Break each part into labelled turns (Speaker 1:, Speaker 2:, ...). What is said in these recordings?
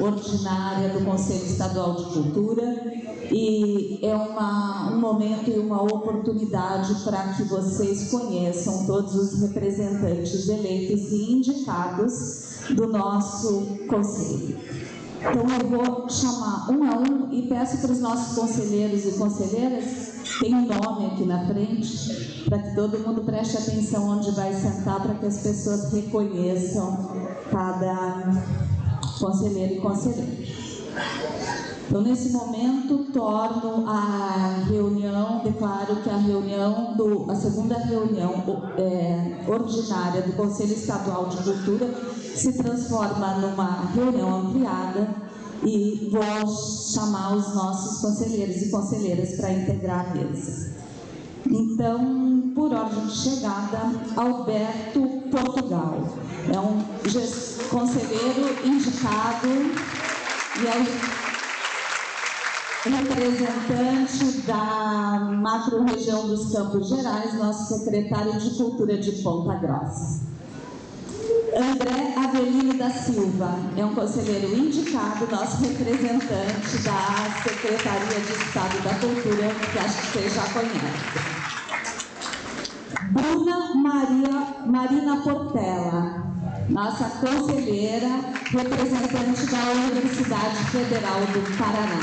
Speaker 1: ordinária do Conselho Estadual de Cultura, e é um momento e uma oportunidade para que vocês conheçam todos os representantes eleitos e indicados do nosso Conselho. Então eu vou chamar um a um e peço para os nossos conselheiros e conselheiras, tem um nome aqui na frente, para que todo mundo preste atenção onde vai sentar, para que as pessoas reconheçam cada conselheiro e conselheira. Então, nesse momento, torno a reunião, declaro que a segunda reunião ordinária do Conselho Estadual de Cultura se transforma numa reunião ampliada e vou chamar os nossos conselheiros e conselheiras para integrar a mesa. Então, por ordem de chegada, Alberto Portugal. É um conselheiro indicado e é representante da macro-região dos Campos Gerais, nosso secretário de Cultura de Ponta Grossa. André Avelino da Silva é um conselheiro indicado, nosso representante da Secretaria de Estado da Cultura, que acho que vocês já conhecem. Bruna Marina Portela, nossa conselheira, representante da Universidade Federal do Paraná.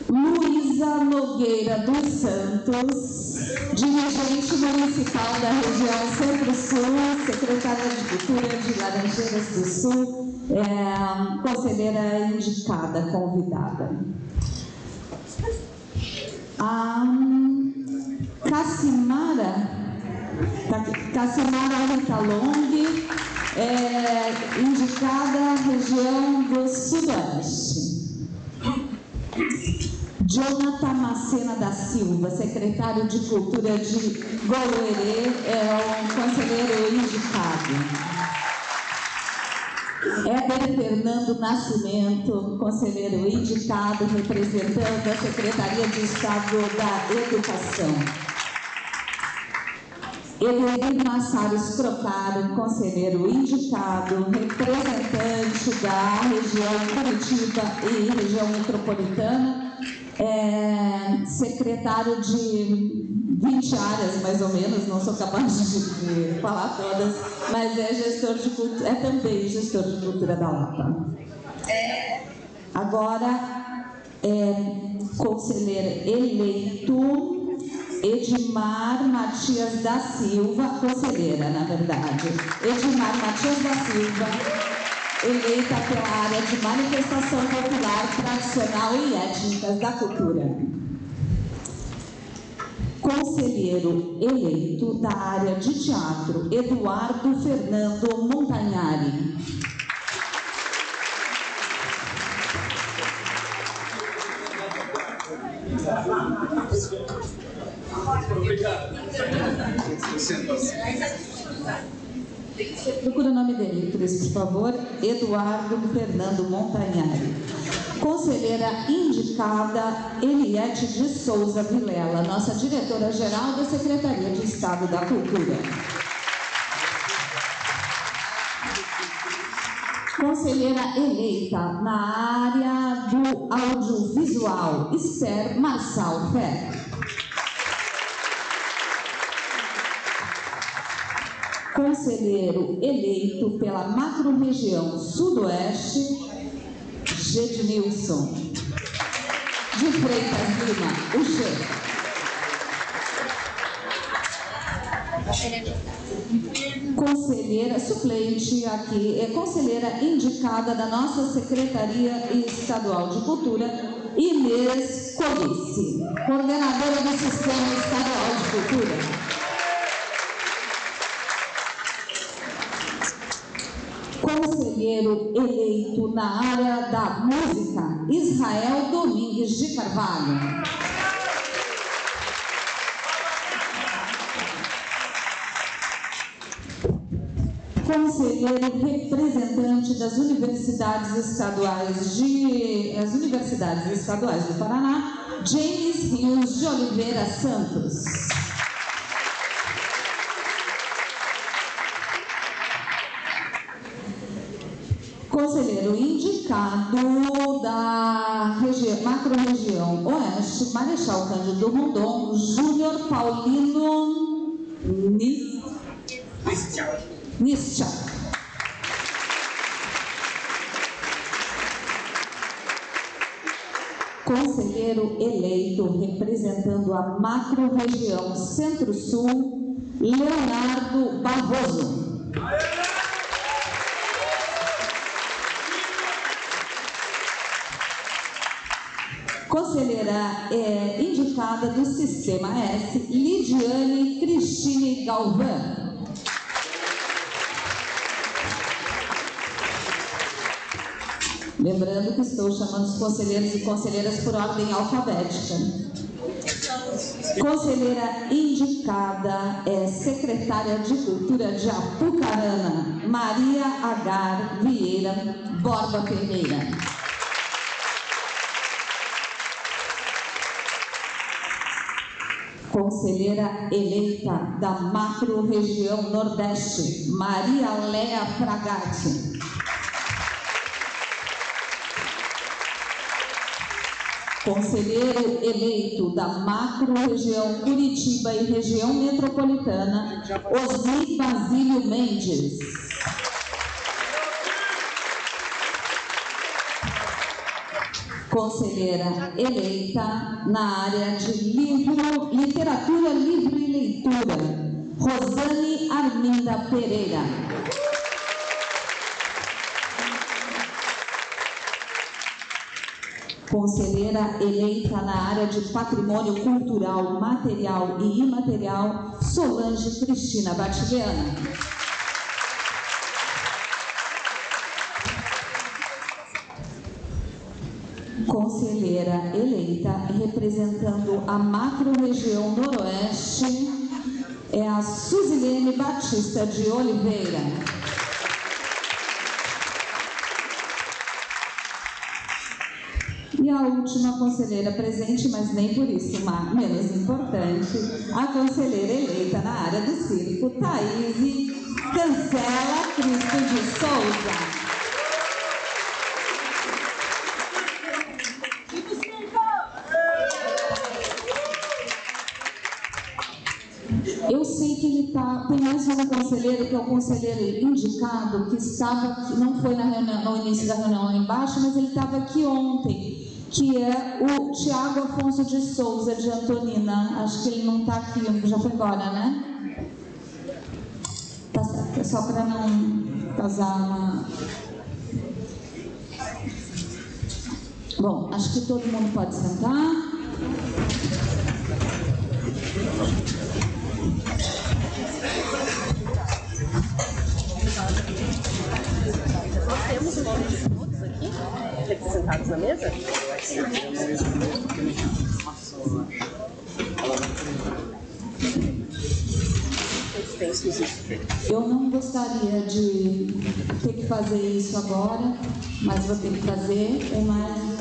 Speaker 1: Luísa Nogueira dos Santos, dirigente municipal da região Centro-Sul, secretária de Cultura de Laranjeiras do Sul, conselheira indicada, convidada. A Cassimara Rita Long, indicada região do Sudoeste. Jonathan Macena da Silva, secretário de Cultura de Goloerê, é um conselheiro indicado. Éder Fernando Nascimento, conselheiro indicado, representando a Secretaria de Estado da Educação. Eleuir Massaros Crocaro, conselheiro indicado, representante da região Curitiba e região metropolitana, secretário de 20 áreas, mais ou menos, não sou capaz de falar todas, mas é gestor de cultura, também gestor de cultura da Lapa. Agora, conselheiro eleito Edmar Matias da Silva, conselheira, na verdade. Edmar Matias da Silva, eleita pela área de manifestação popular, tradicional e étnicas da cultura. Conselheiro eleito da área de teatro, Eduardo Fernando Montagnari.
Speaker 2: Obrigado.
Speaker 1: Procura o nome dele, Cris, por favor. Eduardo Fernando Montagnari. Conselheira indicada, Eliette de Souza Vilela, nossa diretora-geral da Secretaria de Estado da Cultura. Conselheira eleita na área do audiovisual, Esther Marçal Ferreira. Conselheiro eleito pela macro-região Sudoeste, Gednilson de Freitas Lima, o G. Conselheira suplente aqui, conselheira indicada da nossa Secretaria Estadual de Cultura, Inês Colice, coordenadora do Sistema Estadual de Cultura. Conselheiro eleito na área da música, Israel Domingues de Carvalho. Conselheiro representante das Universidades Estaduais do Paraná, James Rios de Oliveira Santos. Conselheiro indicado da macro-região Oeste, Marechal Cândido Rondon, Júnior Paulino Nischak. Conselheiro eleito representando a macro-região Centro-Sul, Leonardo Barroso. Conselheira indicada do Sistema S, Lidiane Cristine Galvão. Lembrando que estou chamando os conselheiros e conselheiras por ordem alfabética. Conselheira indicada é secretária de Cultura de Apucarana, Maria Agar Vieira Borba Ferreira. Conselheira eleita da macro-região Nordeste, Maria Léa Fragatti. Conselheiro eleito da macro-região Curitiba e região metropolitana, Osni Basílio Mendes. Conselheira eleita na área de literatura, livro e leitura, Rosane Arminda Pereira. Conselheira eleita na área de patrimônio cultural, material e imaterial, Solange Cristina Batiliana. Conselheira eleita representando a macro-região Noroeste é a Suzilene Batista de Oliveira. E a última conselheira presente, mas nem por isso menos importante, a conselheira eleita na área do circo, Thaís Cancela Cristo de Souza. Eu sei que ele tem mais um conselheiro, que é o conselheiro indicado, que estava aqui, não foi na reunião, no início da reunião lá embaixo, mas ele estava aqui ontem, que é o Tiago Afonso de Souza, de Antonina. Acho que ele não está aqui, já foi embora, né? Tá certo, é só para não causar uma... Bom, acho que todo mundo pode sentar.
Speaker 3: Nós temos o nome de todos aqui, aqui sentados na mesa?
Speaker 1: Eu não gostaria de ter que fazer isso agora, mas vou ter que fazer. É mais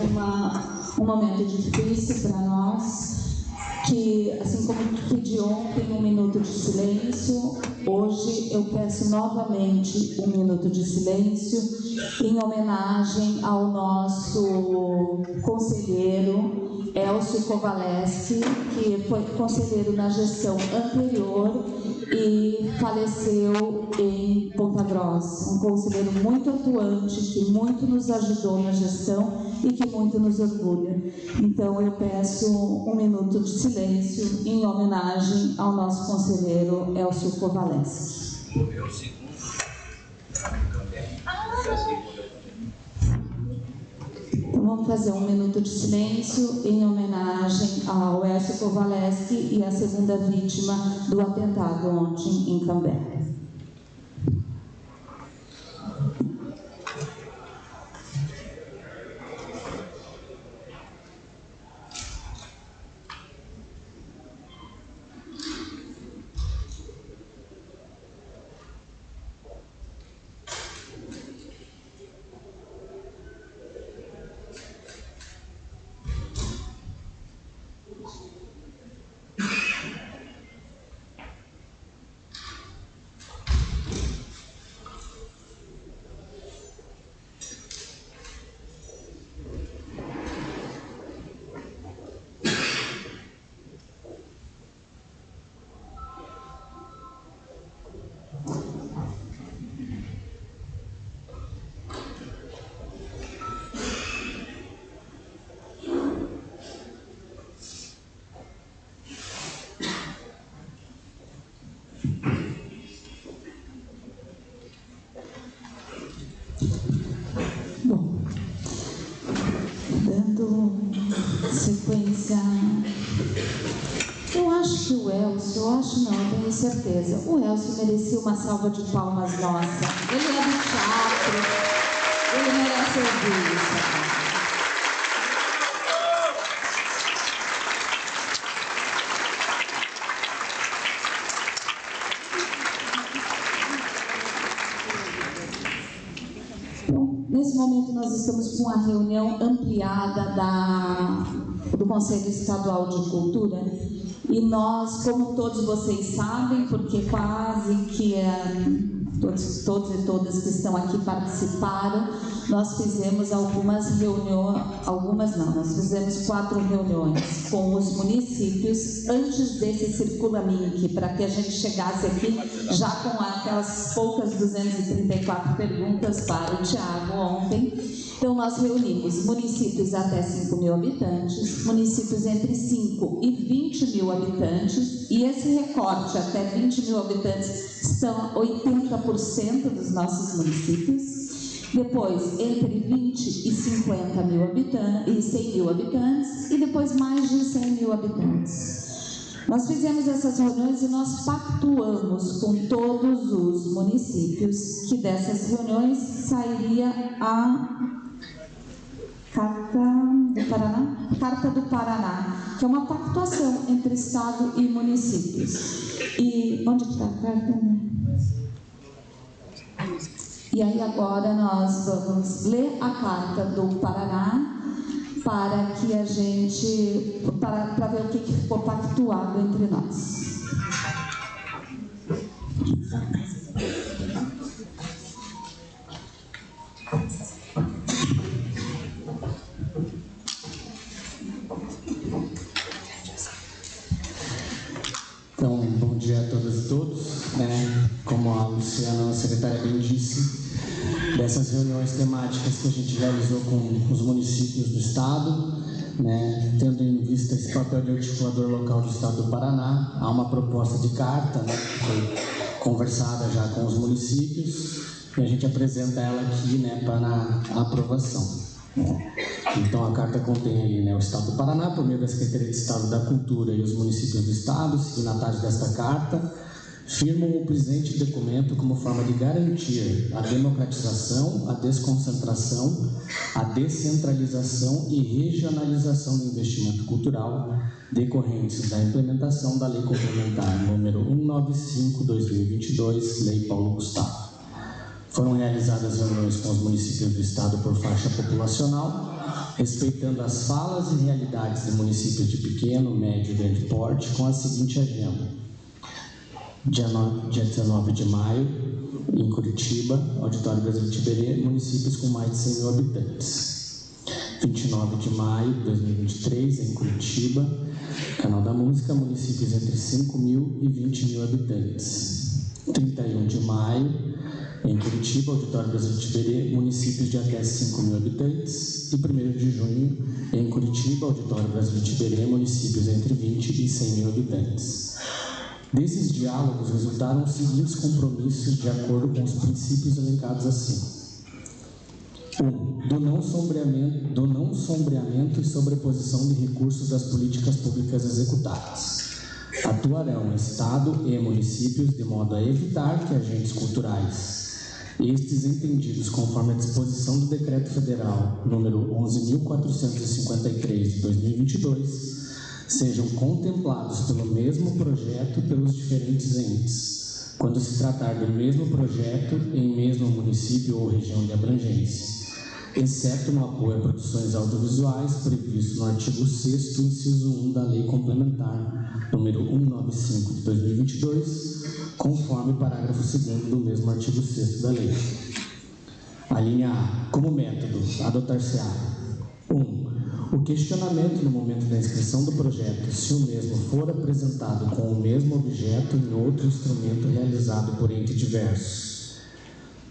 Speaker 1: um momento difícil para nós, que, assim como pedi ontem 1 minuto de silêncio, hoje eu peço novamente 1 minuto de silêncio em homenagem ao nosso conselheiro Elcio Kovaleski, que foi conselheiro na gestão anterior e faleceu em Ponta Grossa. Um conselheiro muito atuante, que muito nos ajudou na gestão e que muito nos orgulha. Então eu peço 1 minuto de silêncio em homenagem ao nosso conselheiro Elcio Kovaleski. Então vamos fazer 1 minuto de silêncio em homenagem ao Elcio Kovaleski e à segunda vítima do atentado ontem em Cambé. Bom, dando sequência, eu acho que o Elcio, eu tenho certeza, o Elcio merecia uma salva de palmas nossa. Ele é do teatro, ele merece ouvir isso. Nesse momento, nós estamos com a reunião ampliada do Conselho Estadual de Cultura e nós, como todos vocês sabem, porque quase que todos e todas que estão aqui participaram, nós fizemos algumas reuniões, nós fizemos 4 reuniões com os municípios antes desse Circula Link, para que a gente chegasse aqui já com aquelas poucas 234 perguntas para o Tiago ontem. Então, nós reunimos municípios até 5 mil habitantes, municípios entre 5 e 20 mil habitantes, e esse recorte até 20 mil habitantes são 80% dos nossos municípios. Depois, entre 20 e 50 mil habitantes, e 100 mil habitantes, e depois mais de 100 mil habitantes. Nós fizemos essas reuniões e nós pactuamos com todos os municípios que dessas reuniões sairia a Carta do Paraná, que é uma pactuação entre Estado e municípios. E onde está a carta? E aí agora nós vamos ler a Carta do Paraná para que a gente, para ver o que ficou pactuado entre nós.
Speaker 4: Então, bom dia a todas e todos. Como a Luciana, a secretária, bem disse, dessas reuniões temáticas que a gente realizou com os municípios do Estado, tendo em vista esse papel de articulador local do Estado do Paraná, há uma proposta de carta, que foi conversada já com os municípios, e a gente apresenta ela aqui para a aprovação. Então, a carta contém ali o Estado do Paraná, por meio da Secretaria de Estado da Cultura e os municípios do Estado, signatários desta carta, firmam o presente documento como forma de garantir a democratização, a desconcentração, a descentralização e regionalização do investimento cultural decorrentes da implementação da Lei Complementar número 195/2022, Lei Paulo Gustavo. Foram realizadas reuniões com os municípios do Estado por faixa populacional, respeitando as falas e realidades de municípios de pequeno, médio e grande porte, com a seguinte agenda. Dia 19 de maio, em Curitiba, Auditório Brasil Tiberê, municípios com mais de 100 mil habitantes. 29 de maio de 2023, em Curitiba, Canal da Música, municípios entre 5 mil e 20 mil habitantes. 31 de maio, em Curitiba, Auditório Brasil Tiberê, municípios de até 5 mil habitantes. E 1º de junho, em Curitiba, Auditório Brasil Tiberê, municípios entre 20 e 100 mil habitantes. Desses diálogos resultaram os seguintes compromissos de acordo com os princípios elencados acima. 1. Do não sombreamento e sobreposição de recursos das políticas públicas executadas. Atuarão Estado e municípios de modo a evitar que agentes culturais, estes entendidos conforme a disposição do Decreto Federal número 11.453 de 2022, sejam contemplados pelo mesmo projeto pelos diferentes entes, quando se tratar do mesmo projeto em mesmo município ou região de abrangência, exceto no apoio a produções audiovisuais previsto no artigo 6º, inciso 1 da Lei Complementar número 195 de 2022, conforme parágrafo 2º do mesmo artigo 6º da lei. A linha A. Como método, adotar-se-á 1. O questionamento no momento da inscrição do projeto, se o mesmo for apresentado com o mesmo objeto em outro instrumento realizado por ente diverso.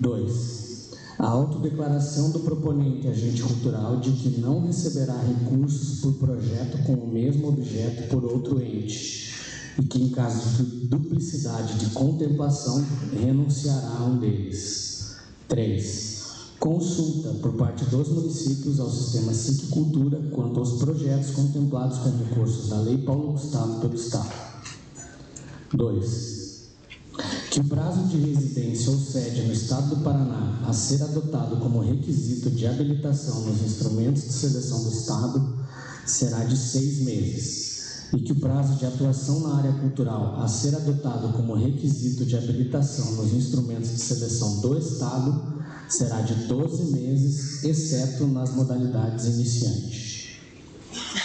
Speaker 4: 2. A autodeclaração do proponente agente cultural de que não receberá recursos por projeto com o mesmo objeto por outro ente e que, em caso de duplicidade de contemplação, renunciará a um deles. 3. Consulta por parte dos municípios ao sistema SIC Cultura quanto aos projetos contemplados com recursos da Lei Paulo Gustavo pelo Estado. 2. Que o prazo de residência ou sede no Estado do Paraná a ser adotado como requisito de habilitação nos instrumentos de seleção do Estado será de 6 meses, e que o prazo de atuação na área cultural a ser adotado como requisito de habilitação nos instrumentos de seleção do Estado será de 12 meses, exceto nas modalidades iniciante.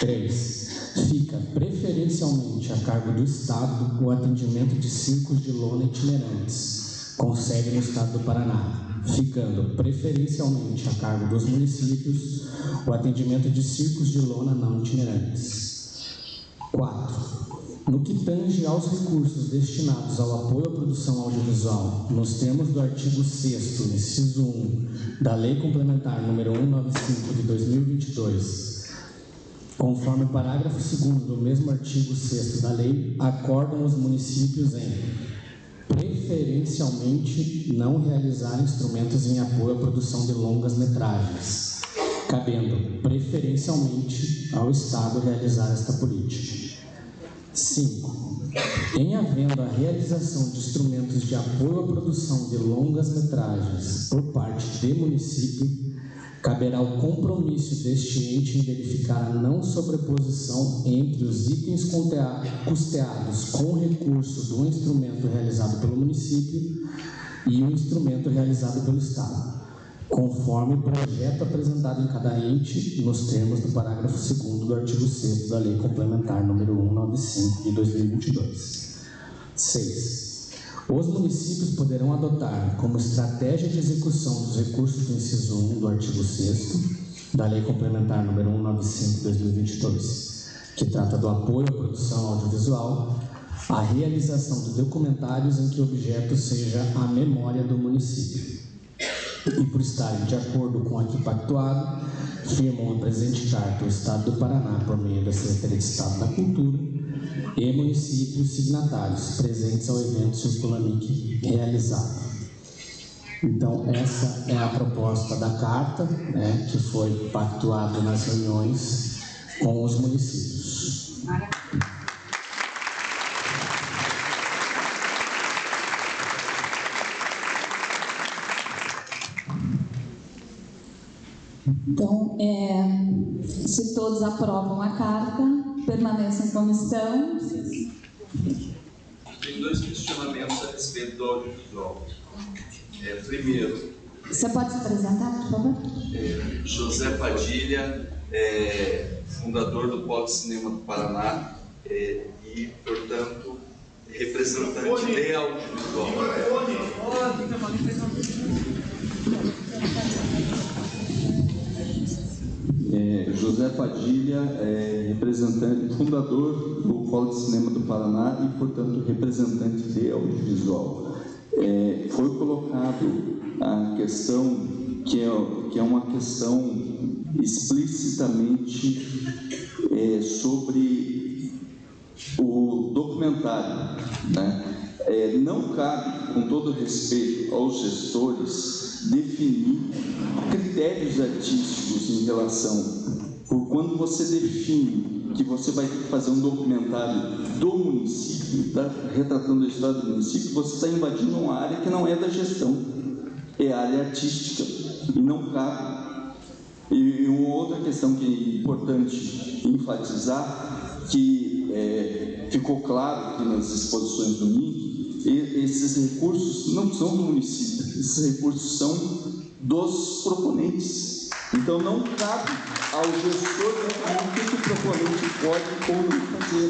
Speaker 4: 3. Fica preferencialmente a cargo do Estado o atendimento de circos de lona itinerantes, com sede no Estado do Paraná, ficando preferencialmente a cargo dos municípios o atendimento de circos de lona não itinerantes. 4. No que tange aos recursos destinados ao apoio à produção audiovisual, nos termos do artigo 6º, inciso 1, da Lei Complementar número 195 de 2022, conforme o parágrafo 2º do mesmo artigo 6º da lei, acordam os municípios em preferencialmente não realizar instrumentos em apoio à produção de longas metragens, cabendo preferencialmente ao Estado realizar esta política. 5. Em havendo a realização de instrumentos de apoio à produção de longas metragens por parte de município, caberá o compromisso deste ente em verificar a não sobreposição entre os itens custeados com recurso do instrumento realizado pelo município e o instrumento realizado pelo Estado, conforme o projeto apresentado em cada ente, nos termos do parágrafo 2º do artigo 6º da Lei Complementar número 195 de 2022. 6. Os municípios poderão adotar como estratégia de execução dos recursos do inciso 1 do artigo 6º da Lei Complementar número 195 de 2022, que trata do apoio à produção audiovisual, a realização de documentários em que o objeto seja a memória do município. E por estarem de acordo com o aqui pactuado, firmam a presente carta o Estado do Paraná por meio da Secretaria de Estado da Cultura e municípios signatários presentes ao evento Circulamic realizado. Então, essa é a proposta da carta, que foi pactuada nas reuniões com os municípios.
Speaker 1: Então, se todos aprovam a carta, permanece em comissão.
Speaker 2: Tem 2 questionamentos a respeito do audiovisual. Primeiro...
Speaker 1: Você pode se apresentar, por favor?
Speaker 2: José Padilha, fundador do Polo Cinema do Paraná e, portanto, representante de audiovisual.
Speaker 5: José Padilha, representante, fundador do Polo de Cinema do Paraná e, portanto, representante de audiovisual. Foi colocado a questão que é uma questão explicitamente sobre o documentário, né? Não cabe, com todo respeito aos gestores, definir critérios artísticos em relação, por quando você define que você vai fazer um documentário do município, retratando a história do município, você está invadindo uma área que não é da gestão, é área artística, e não cabe. E uma outra questão que é importante enfatizar, que ficou claro aqui nas exposições do MINC, esses recursos não são do município, esses recursos são dos proponentes. Então não cabe ao gestor definir o que o proponente pode ou não fazer.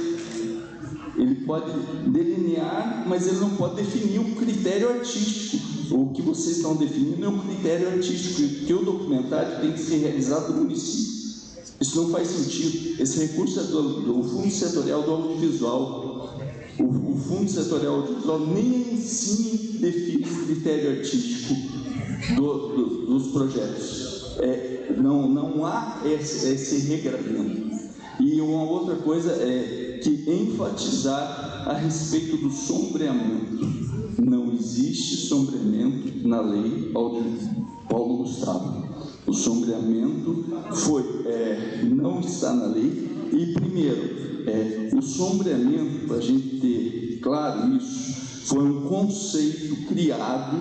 Speaker 5: Ele pode delinear, mas ele não pode definir o critério artístico. O que vocês estão definindo é um critério artístico, que o documentário tem que ser realizado no município. Isso não faz sentido. Esse recurso é do Fundo Setorial do Audiovisual. O Fundo Setorial Audiovisual nem em si define o critério artístico dos projetos. Não há esse regramento. E uma outra coisa é que enfatizar a respeito do sombreamento. Não existe sombreamento na lei Paulo Paulo Gustavo. O sombreamento não está na lei. E, primeiro, o sombreamento, para a gente ter claro isso, foi um conceito criado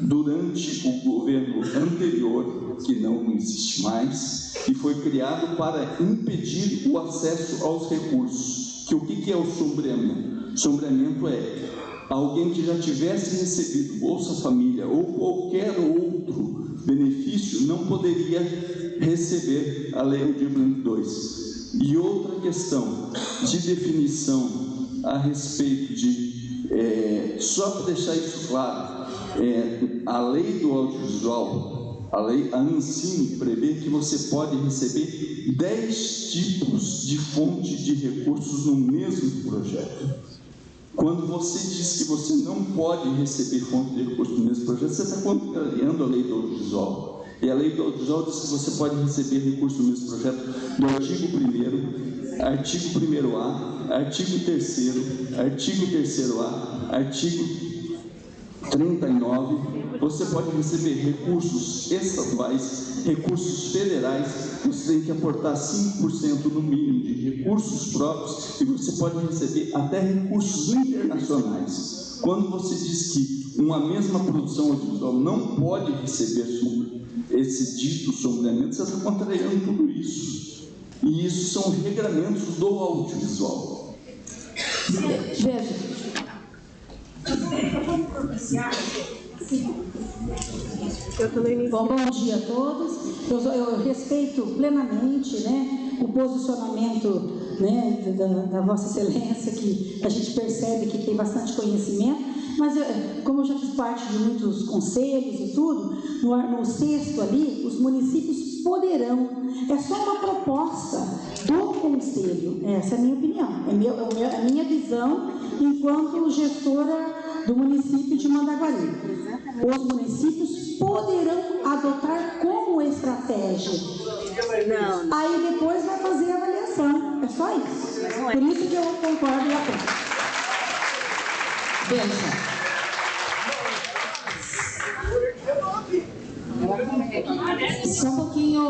Speaker 5: durante o governo anterior, que não existe mais, e foi criado para impedir o acesso aos recursos. O que é o sombreamento? Sombreamento é alguém que já tivesse recebido Bolsa Família ou qualquer outro benefício não poderia receber a Lei Aldir Blanc II. E outra questão de definição a respeito de, só para deixar isso claro, a lei do audiovisual, a Ancine prevê que você pode receber 10 tipos de fonte de recursos no mesmo projeto. Quando você diz que você não pode receber fonte de recursos no mesmo projeto, você está contrariando a lei do audiovisual. E a lei do audiovisual diz que você pode receber recursos no mesmo projeto do artigo 1º, artigo 1º-A, artigo 3º, artigo 3º-A, artigo 39, você pode receber recursos estaduais, recursos federais, você tem que aportar 5% no mínimo de recursos próprios e você pode receber até recursos internacionais. Quando você diz que uma mesma produção audiovisual não pode receber esse dito sombreamento, você está contrariando tudo isso. E isso são regramentos do audiovisual.
Speaker 1: Veja.
Speaker 6: Bom dia a todos. Eu respeito plenamente, né, o posicionamento, né, da Vossa Excelência, que a gente percebe que tem bastante conhecimento, mas como eu já fiz parte de muitos conselhos e tudo, no sexto ali, os municípios poderão. É só uma proposta do conselho. Essa é a minha opinião, a minha visão enquanto gestora do município de Mandaguari. Os municípios poderão adotar como estratégia.
Speaker 3: Não.
Speaker 6: Aí depois vai fazer a avaliação. É só isso. Por isso que eu concordo e apoio.
Speaker 1: Veja. Só um pouquinho,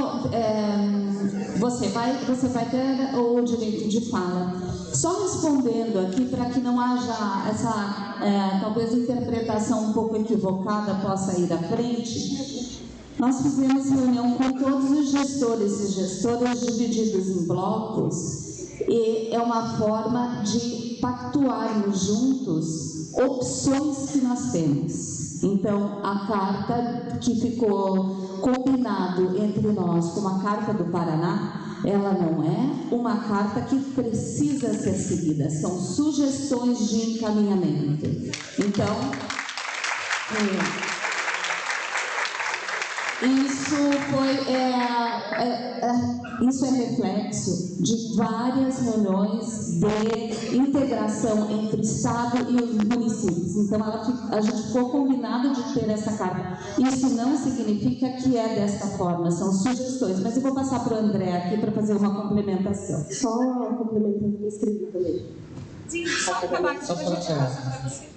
Speaker 1: você vai ter o direito de fala. Só respondendo aqui, para que não haja essa, talvez, interpretação um pouco equivocada possa ir à frente, nós fizemos reunião com todos os gestores e gestoras divididos em blocos, e é uma forma de pactuarmos juntos opções que nós temos. Então, a carta que ficou combinado entre nós como a Carta do Paraná, ela não é uma carta que precisa ser seguida, são sugestões de encaminhamento. Então, isso é reflexo de várias reuniões de integração entre o Estado e os municípios. Então, a gente ficou combinado de ter essa carta. Isso não significa que é desta forma, são sugestões. Mas eu vou passar para o André aqui para fazer uma complementação.
Speaker 3: Só complementando o escrito também.
Speaker 7: Sim, só acabar aqui, depois a gente passa para você.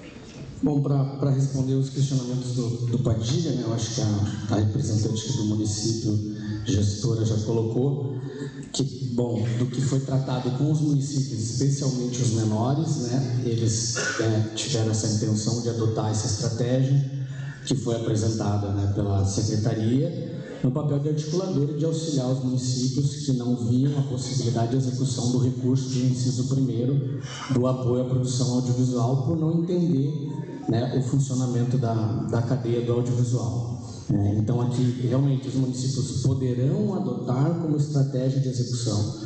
Speaker 4: Bom, para responder os questionamentos do Padilha, né, eu acho que a representante aqui do município, gestora, já colocou que, bom, do que foi tratado com os municípios, especialmente os menores, né, eles tiveram essa intenção de adotar essa estratégia que foi apresentada, né, pela Secretaria, no papel de articulador e de auxiliar os municípios que não viam a possibilidade de execução do recurso do inciso 1º do apoio à produção audiovisual por não entender, né, o funcionamento da cadeia do audiovisual. Então, aqui, realmente, os municípios poderão adotar como estratégia de execução.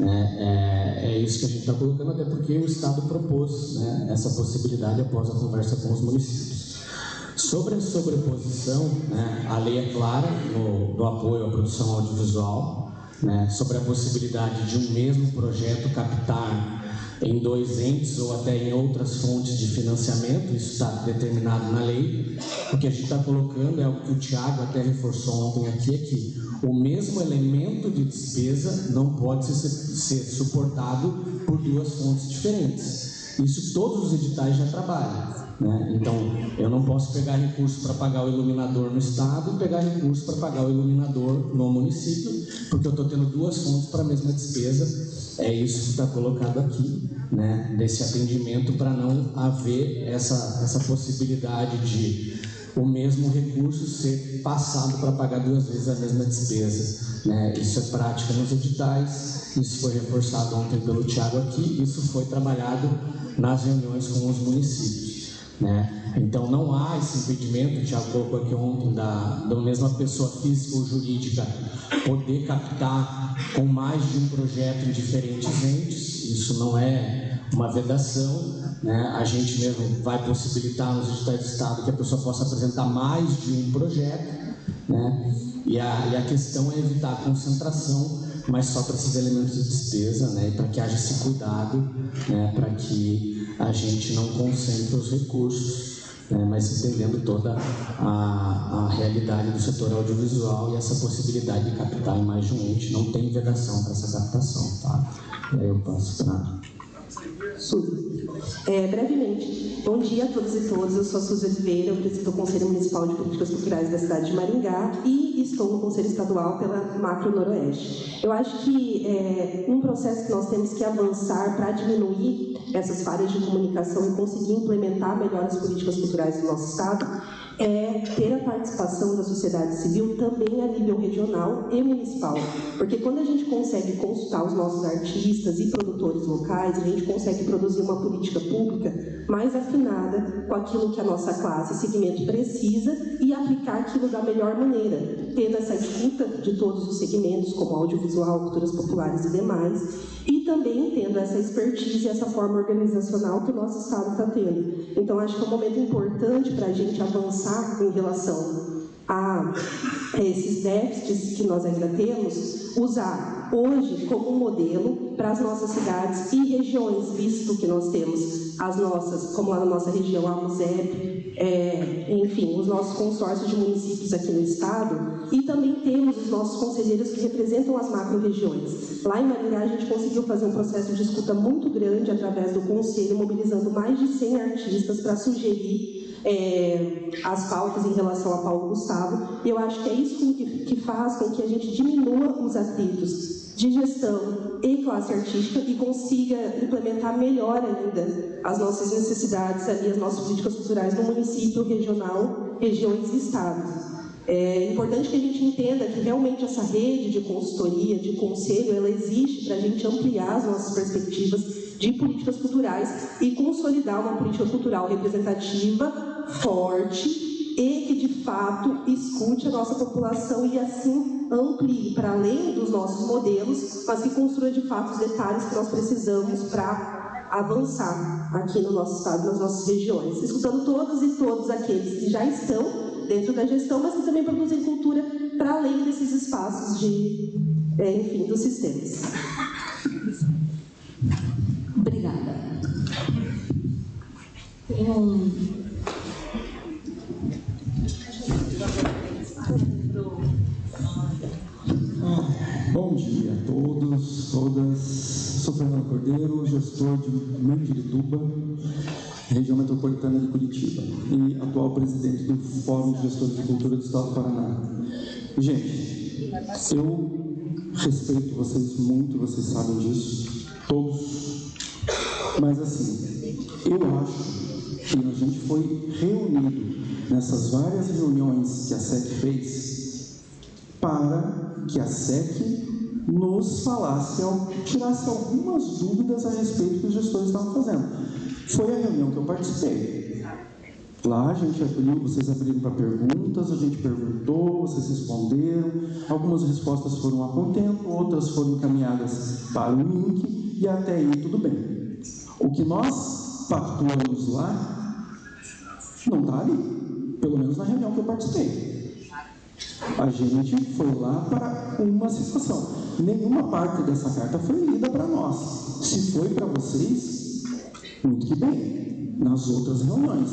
Speaker 4: É isso que a gente está colocando, até porque o Estado propôs, né, essa possibilidade após a conversa com os municípios. Sobre a sobreposição, né, a lei é clara no apoio à produção audiovisual, né, sobre a possibilidade de um mesmo projeto captar em 2 entes ou até em outras fontes de financiamento. Isso está determinado na lei. O que a gente está colocando é o que o Tiago até reforçou ontem aqui, é que o mesmo elemento de despesa não pode ser suportado por 2 fontes diferentes. Isso todos os editais já trabalham, né? Então, eu não posso pegar recurso para pagar o iluminador no estado e pegar recurso para pagar o iluminador no município, porque eu estou tendo duas fontes para a mesma despesa. É isso que está colocado aqui, né? Desse atendimento, para não haver essa possibilidade de o mesmo recurso ser passado para pagar duas vezes a mesma despesa, né? Isso é prática nos editais, isso foi reforçado ontem pelo Thiago aqui, isso foi trabalhado nas reuniões com os municípios, né? Então não há esse impedimento, o Thiago colocou aqui ontem, da mesma pessoa física ou jurídica poder captar com mais de um projeto em diferentes entes. Isso não é uma vedação, né? A gente mesmo vai possibilitar nos editais do Estado que a pessoa possa apresentar mais de um projeto, né? E a questão é evitar a concentração, mas só para esses elementos de despesa, né? E para que haja esse cuidado, né? Para que a gente não concentre os recursos, né? Mas entendendo toda a realidade do setor audiovisual e essa possibilidade de captar em mais de um ente. Não tem vedação para essa captação, tá? E aí eu passo para...
Speaker 8: Suzy. Brevemente, bom dia a todos e todas. Eu sou a Suzy Oliveira, eu presido o Conselho Municipal de Políticas Culturais da cidade de Maringá e estou no Conselho Estadual pela Macro Noroeste. Eu acho que um processo que nós temos que avançar para diminuir essas falhas de comunicação e conseguir implementar melhor as políticas culturais do nosso estado é ter a participação da sociedade civil também a nível regional e municipal. Porque quando a gente consegue consultar os nossos artistas e produtores locais, a gente consegue produzir uma política pública mais afinada com aquilo que a nossa classe e segmento precisa e aplicar aquilo da melhor maneira, tendo essa escuta de todos os segmentos, como audiovisual, culturas populares e demais, e também tendo essa expertise e essa forma organizacional que o nosso Estado está tendo. Então, acho que é um momento importante para a gente avançar em relação a esses déficits que nós ainda temos, usar hoje como modelo para as nossas cidades e regiões, visto que nós temos as nossas, como lá na nossa região, a MUSEP, enfim, os nossos consórcios de municípios aqui no estado, e também temos os nossos conselheiros que representam as macro-regiões. Lá em Maringá, a gente conseguiu fazer um processo de escuta muito grande através do conselho, mobilizando mais de 100 artistas para sugerir as pautas em relação a Paulo Gustavo, e eu acho que é isso que faz com que a gente diminua os atritos de gestão e classe artística e consiga implementar melhor ainda as nossas necessidades ali, as nossas políticas culturais no município, regional, regiões e estados. É importante que a gente entenda que realmente essa rede de consultoria, de conselho, ela existe para a gente ampliar as nossas perspectivas de políticas culturais e consolidar uma política cultural representativa, forte e que, de fato, escute a nossa população e, assim, amplie para além dos nossos modelos, mas que construa, de fato, os detalhes que nós precisamos para avançar aqui no nosso estado, nas nossas regiões, escutando todas e todos aqueles que já estão dentro da gestão, mas que também produzem cultura para além desses espaços enfim, dos sistemas.
Speaker 1: Obrigada.
Speaker 9: Bom dia a todos, todas. Sou Fernando Cordeiro, gestor de Mandirituba, região metropolitana de Curitiba, e atual presidente do Fórum de Gestores de Cultura do Estado do Paraná. Gente, eu respeito vocês muito, vocês sabem disso, todos, mas assim, eu acho que a gente foi reunido nessas várias reuniões que a SEC fez para que a SEC nos falasse, tirasse algumas dúvidas a respeito do que os gestores estavam fazendo. Foi a reunião que eu participei. Lá a gente abriu, vocês abriram para perguntas, a gente perguntou, vocês responderam, algumas respostas foram a contento, outras foram encaminhadas para o link, e até aí tudo bem. O que nós pactuamos lá não está ali, pelo menos na reunião que eu participei. A gente foi lá para uma situação. Nenhuma parte dessa carta foi lida para nós. Se foi para vocês, muito que bem, nas outras reuniões.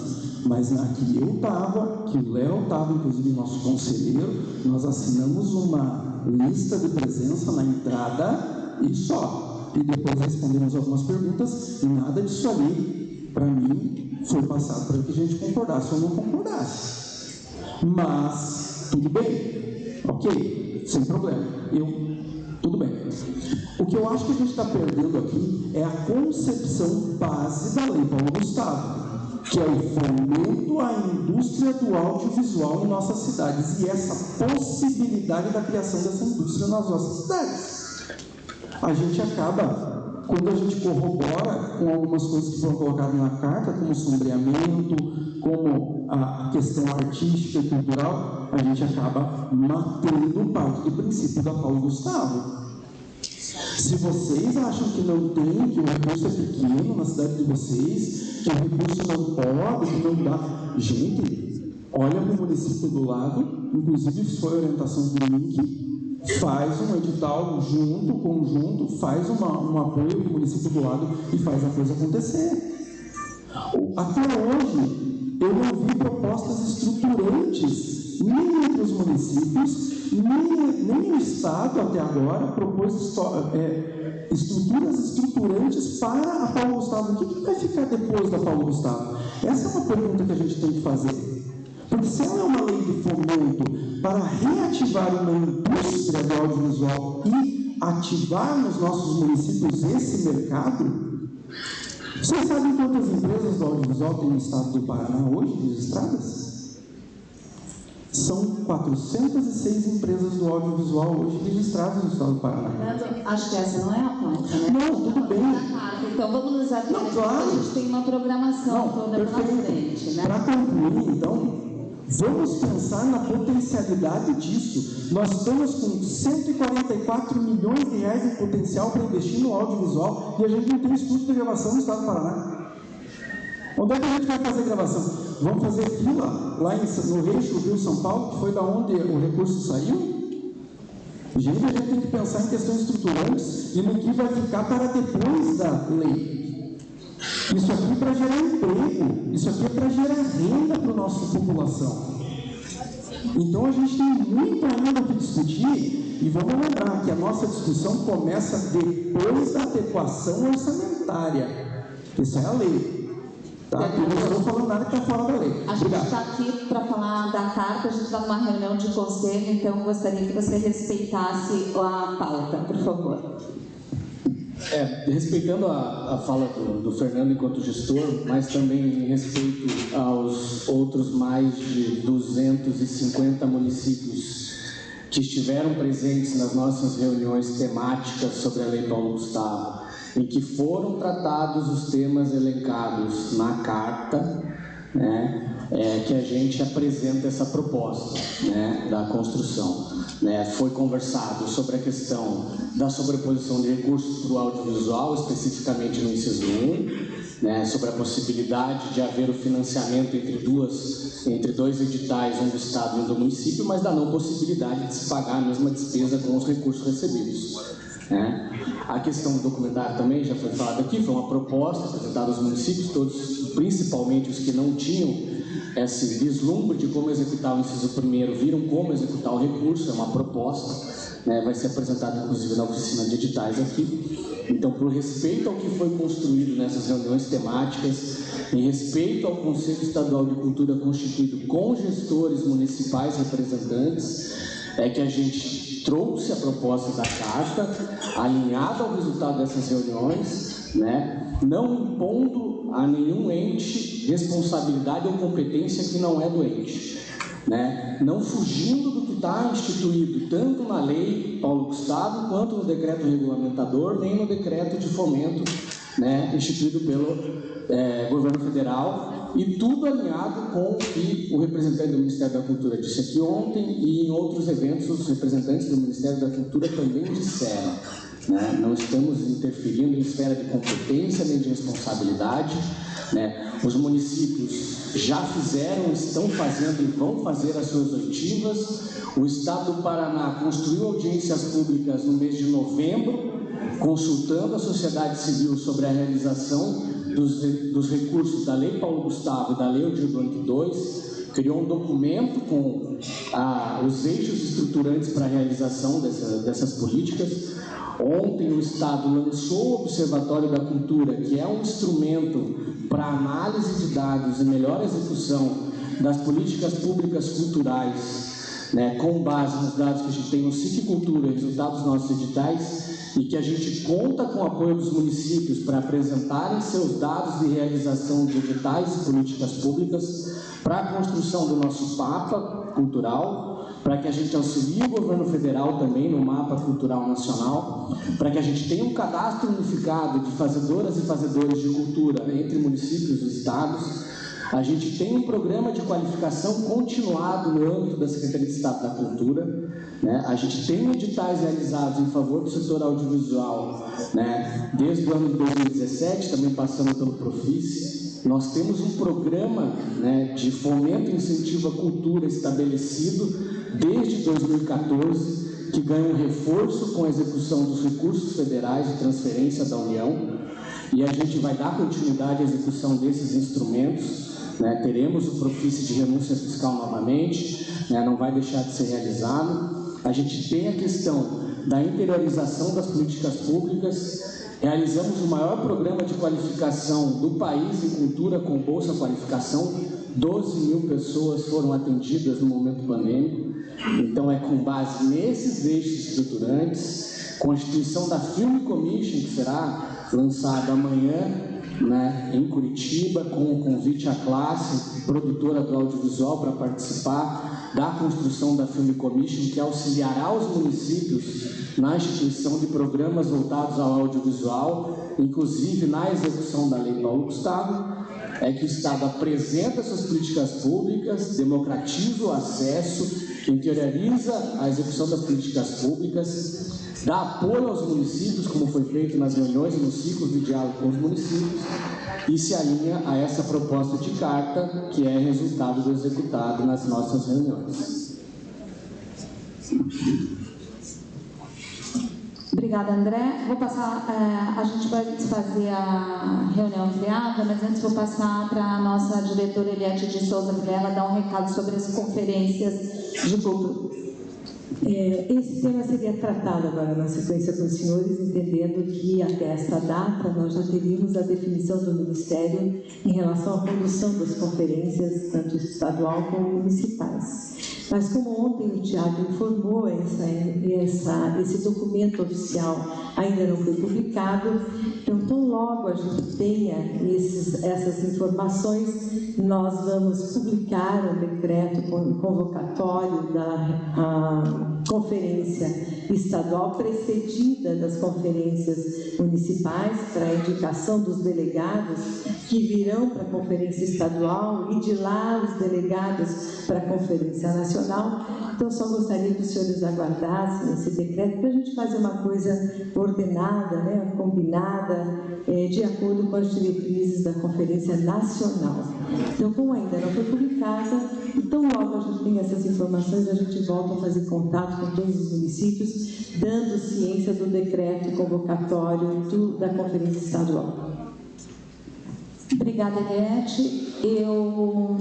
Speaker 9: Mas na que eu estava, que o Léo estava, inclusive nosso conselheiro, nós assinamos uma lista de presença na entrada e só. e depois respondemos algumas perguntas, e nada disso ali, para mim, foi passado para que a gente concordasse ou não concordasse. Mas, tudo bem, ok, sem problema, tudo bem. O que eu acho que a gente está perdendo aqui é a concepção base da Lei Paulo Gustavo, que é o fomento à indústria do audiovisual em nossas cidades e essa possibilidade da criação dessa indústria nas nossas cidades. A gente acaba, quando a gente corrobora com algumas coisas que foram colocadas na carta, como sombreamento, como a questão artística e cultural, a gente acaba matando parte do princípio da Paulo Gustavo. Se vocês acham que não tem, que o recurso é pequeno na cidade de vocês, que o recurso não pode, que não dá... Gente, olha para o município do lado, inclusive isso foi a orientação do link, faz um edital conjunto, faz um apoio para o município do lado e faz a coisa acontecer. Até hoje, eu não vi propostas estruturantes, nem entre os municípios, nem o Estado até agora propôs estruturas estruturantes para a Paulo Gustavo. O que vai ficar depois da Paulo Gustavo? Essa é uma pergunta que a gente tem que fazer. Porque se ela é uma lei de fomento para reativar uma indústria do audiovisual e ativar nos nossos municípios esse mercado, vocês sabem quantas empresas do audiovisual tem no estado do Paraná hoje, registradas? São 406 empresas do audiovisual hoje registradas no estado do Paraná.
Speaker 1: Acho que essa não é a pauta, né?
Speaker 9: Não, tudo bem.
Speaker 1: Então vamos nos atentar,
Speaker 9: claro.
Speaker 1: A gente tem uma programação toda pela frente, né?
Speaker 9: Para concluir, então, vamos pensar na potencialidade disso. Nós estamos com 144 milhões de reais em potencial para investir no audiovisual e a gente não tem estúdio de gravação no estado do Paraná. Onde é que a gente vai fazer gravação? Vamos fazer fila lá no Eixo Rio-São Paulo, que foi da onde o recurso saiu? Gente, a gente tem que pensar em questões estruturantes e no que vai ficar para depois da lei. Isso aqui é para gerar emprego, isso aqui é para gerar renda para a nossa população. Então a gente tem muito ainda que discutir e vamos lembrar que a nossa discussão começa depois da adequação orçamentária. Essa é a lei. Tá? Eu não estou falando nada que está fora da lei.
Speaker 1: A gente está aqui para falar da carta, a gente está numa reunião de conselho, então gostaria que você respeitasse a pauta, por favor.
Speaker 4: Respeitando a fala do Fernando enquanto gestor, mas também em respeito aos outros mais de 250 municípios que estiveram presentes nas nossas reuniões temáticas sobre a Lei Paulo Gustavo, em que foram tratados os temas elencados na carta, né, que a gente apresenta essa proposta, né, da construção. Foi conversado sobre a questão da sobreposição de recursos para o audiovisual, especificamente no inciso 1, sobre a possibilidade de haver o financiamento entre dois editais, um do Estado e um do município, mas da não possibilidade de se pagar a mesma despesa com os recursos recebidos. A questão do documentário também já foi falada aqui, foi uma proposta apresentada aos municípios, todos, principalmente os que não tinham esse vislumbre de como executar o inciso 1º, viram como executar o recurso, é uma proposta, vai ser apresentada inclusive na oficina de editais aqui. Então, por respeito ao que foi construído nessas reuniões temáticas, em respeito ao Conselho Estadual de Cultura constituído com gestores municipais representantes, é que a gente trouxe a proposta da carta, alinhada ao resultado dessas reuniões, não impondo a nenhum ente responsabilidade ou competência que não é do ente, não fugindo do que está instituído tanto na Lei Paulo Gustavo quanto no decreto regulamentador, nem no decreto de fomento instituído pelo governo federal, e tudo alinhado com o que o representante do Ministério da Cultura disse aqui ontem e em outros eventos os representantes do Ministério da Cultura também disseram. Não estamos interferindo em esfera de competência nem de responsabilidade. Os municípios já fizeram, estão fazendo e vão fazer as suas oitivas. O Estado do Paraná construiu audiências públicas no mês de novembro, consultando a sociedade civil sobre a realização dos recursos da Lei Paulo Gustavo e da Lei Aldir Blanc II, criou um documento com os eixos estruturantes para a realização dessas políticas. Ontem o Estado lançou o Observatório da Cultura, que é um instrumento para análise de dados e melhor execução das políticas públicas culturais, né, com base nos dados que a gente tem no SIC Cultura, resultados dos nossos editais, e que a gente conta com o apoio dos municípios para apresentarem seus dados de realização de editais e políticas públicas para a construção do nosso mapa cultural, para que a gente auxilie o governo federal também no mapa cultural nacional, para que a gente tenha um cadastro unificado de fazedoras e fazedores de cultura entre municípios e estados. A gente tem um programa de qualificação continuado no âmbito da Secretaria de Estado da Cultura, né? A gente tem editais realizados em favor do setor audiovisual, né? Desde o ano de 2017, também passando pelo Profice. Nós temos um programa, né, de fomento e incentivo à cultura estabelecido desde 2014, que ganha um reforço com a execução dos recursos federais de transferência da União, e a gente vai dar continuidade à execução desses instrumentos. Né, teremos o Profice de renúncia fiscal novamente, né, não vai deixar de ser realizado. A gente tem a questão da interiorização das políticas públicas. Realizamos o maior programa de qualificação do país em cultura com Bolsa Qualificação. 12 mil pessoas foram atendidas no momento pandêmico. Então é com base nesses eixos estruturantes, constituição da Film Commission, que será lançada amanhã, né, em Curitiba, com o convite à classe produtora do audiovisual para participar da construção da Film Commission, que auxiliará os municípios na instituição de programas voltados ao audiovisual, inclusive na execução da Lei Paulo Gustavo. É que o Estado apresenta suas políticas públicas, democratiza o acesso, interioriza a execução das políticas públicas, dá apoio aos municípios, como foi feito nas reuniões e nos ciclos de diálogo com os municípios, e se alinha a essa proposta de carta, que é resultado do executado nas nossas reuniões.
Speaker 1: Obrigada, André. Vou passar, a gente vai fazer a reunião ampliada, mas antes vou passar para a nossa diretora Eliette de Souza, para ela dar um recado sobre as conferências de cultura.
Speaker 10: Esse tema seria tratado agora na sequência com os senhores, entendendo que até esta data nós já teríamos a definição do Ministério em relação à condução das conferências, tanto estadual como municipais. Mas como ontem o Tiago informou, esse documento oficial ainda não foi publicado, então tão logo a gente tenha essas informações, nós vamos publicar o decreto convocatório da conferência estadual, precedida das conferências municipais, para a indicação dos delegados que virão para a conferência estadual e de lá os delegados para a conferência nacional. Então, só gostaria que os senhores aguardassem esse decreto para a gente fazer uma coisa ordenada, né, combinada, de acordo com as diretrizes da Conferência Nacional. Então, como ainda não foi publicada, então logo a gente tem essas informações, a gente volta a fazer contato com todos os municípios, dando ciência do decreto convocatório da Conferência Estadual.
Speaker 1: Obrigada, Eliette. Eu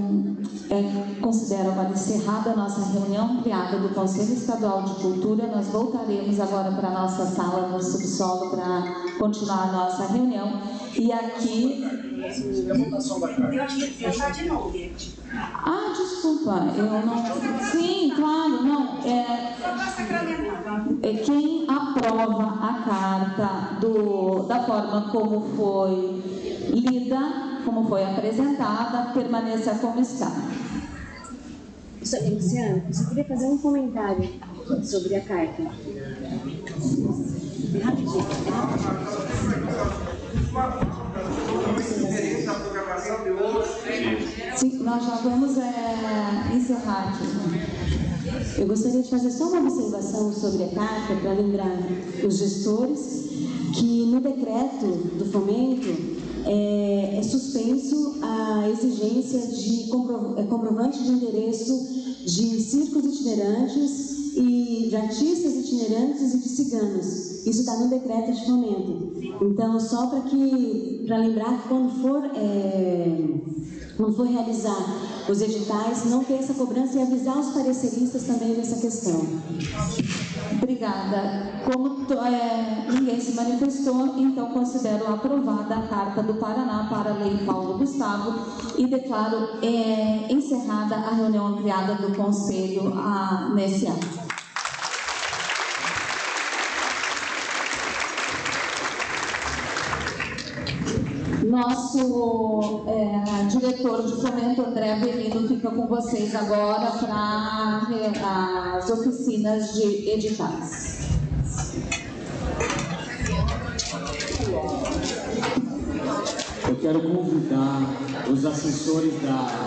Speaker 1: considero agora encerrada a nossa reunião ampliada do Conselho Estadual de Cultura. Nós voltaremos agora para a nossa sala no subsolo para continuar a nossa reunião. E aqui...
Speaker 7: Eu acho que você está de novo.
Speaker 1: Ah, desculpa, eu não... Sim, claro, não. Quem aprova a carta da forma como foi lida, como foi apresentada, permaneça como está.
Speaker 3: Luciano, eu queria fazer um comentário sobre a carta. Rapidinho.
Speaker 1: Sim, nós já vamos encerrar aqui.
Speaker 11: Eu gostaria de fazer só uma observação sobre a carta, para lembrar os gestores que no decreto do fomento é suspenso a exigência de comprovante de endereço de circos itinerantes e de artistas itinerantes e de ciganos. Isso está no decreto de fomento. Então, só para lembrar que quando for realizar os editais, não ter essa cobrança e avisar os pareceristas também dessa questão.
Speaker 1: Obrigada. Como ninguém se manifestou, então considero aprovada a Carta do Paraná para a Lei Paulo Gustavo e declaro encerrada a reunião ampliada do Conselho nesse ato. Nosso diretor de fomento, André Avelino, fica com vocês agora para as oficinas de editais.
Speaker 4: Eu quero convidar os assessores da